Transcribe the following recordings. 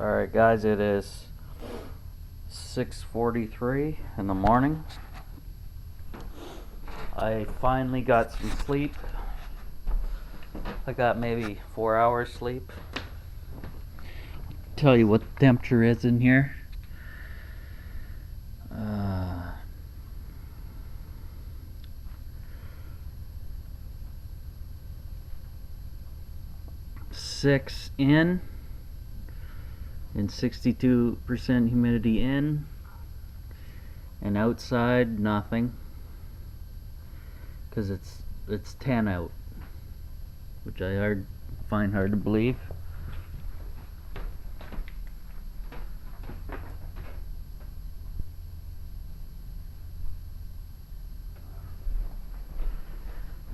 Alright guys, it is 6:43 in the morning. I finally got some sleep. I got maybe 4 hours sleep. Tell you what the temperature is in here. 6 in and 62% humidity in, and outside nothing, because it's 10 out, which I find hard to believe.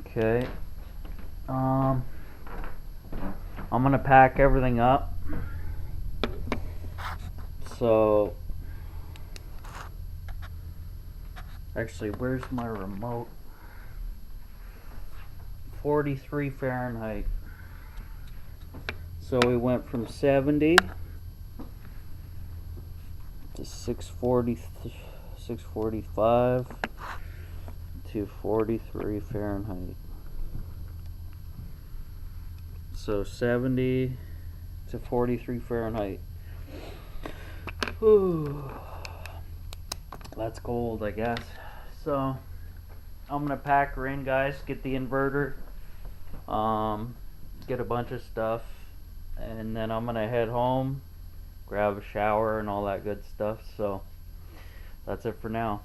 Okay, I'm gonna pack everything up. So, actually, where's my remote? 43 Fahrenheit. So we went from 70 to 645 to 43 Fahrenheit. So 70 to 43 Fahrenheit. Ooh, that's cold, I guess. So I'm gonna pack her in, guys. Get the inverter, get a bunch of stuff, and then I'm gonna head home, grab a shower and all that good stuff. So that's it for now.